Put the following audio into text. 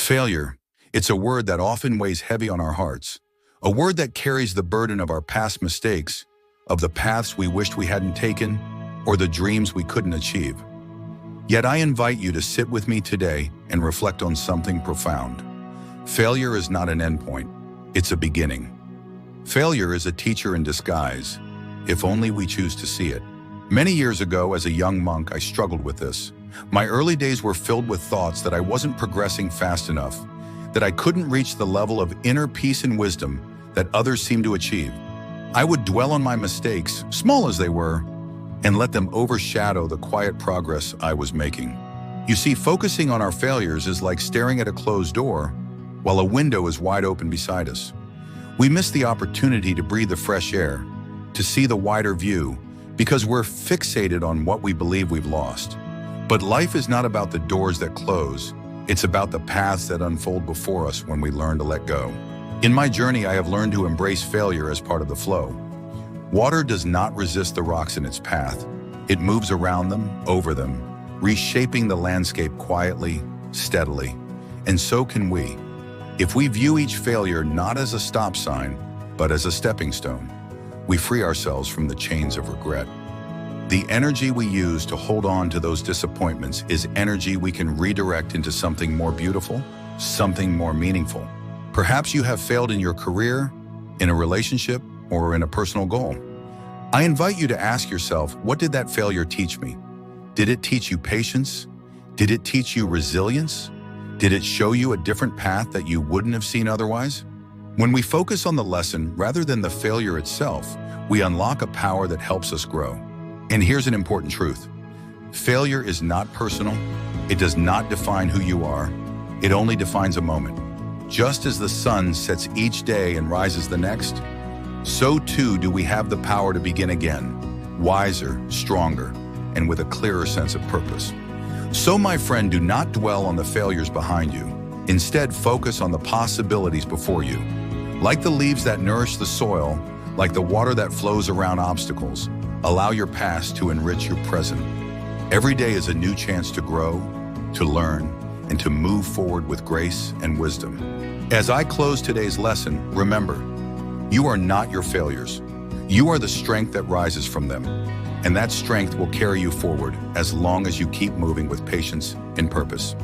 Failure. It's a word that often weighs heavy on our hearts, a word that carries the burden of our past mistakes, of the paths we wished we hadn't taken, or the dreams we couldn't achieve. Yet I invite you to sit with me today and reflect on something profound. Failure is not an endpoint, it's a beginning. Failure is a teacher in disguise, if only we choose to see it. Many years ago, as a young monk, I struggled with this. My early days were filled with thoughts that I wasn't progressing fast enough, that I couldn't reach the level of inner peace and wisdom that others seemed to achieve. I would dwell on my mistakes, small as they were, and let them overshadow the quiet progress I was making. You see, focusing on our failures is like staring at a closed door while a window is wide open beside us. We miss the opportunity to breathe the fresh air, to see the wider view, because we're fixated on what we believe we've lost. But life is not about the doors that close, it's about the paths that unfold before us when we learn to let go. In my journey, I have learned to embrace failure as part of the flow. Water does not resist the rocks in its path. It moves around them, over them, reshaping the landscape quietly, steadily. And so can we. If we view each failure not as a stop sign, but as a stepping stone, we free ourselves from the chains of regret. The energy we use to hold on to those disappointments is energy we can redirect into something more beautiful, something more meaningful. Perhaps you have failed in your career, in a relationship, or in a personal goal. I invite you to ask yourself, what did that failure teach me? Did it teach you patience? Did it teach you resilience? Did it show you a different path that you wouldn't have seen otherwise? When we focus on the lesson rather than the failure itself, we unlock a power that helps us grow. And here's an important truth. Failure is not personal. It does not define who you are. It only defines a moment. Just as the sun sets each day and rises the next, so too do we have the power to begin again, wiser, stronger, and with a clearer sense of purpose. So, my friend, do not dwell on the failures behind you. Instead, focus on the possibilities before you. Like the leaves that nourish the soil, like the water that flows around obstacles, allow your past to enrich your present. Every day is a new chance to grow, to learn, and to move forward with grace and wisdom. As I close today's lesson, remember, you are not your failures. You are the strength that rises from them, and that strength will carry you forward as long as you keep moving with patience and purpose.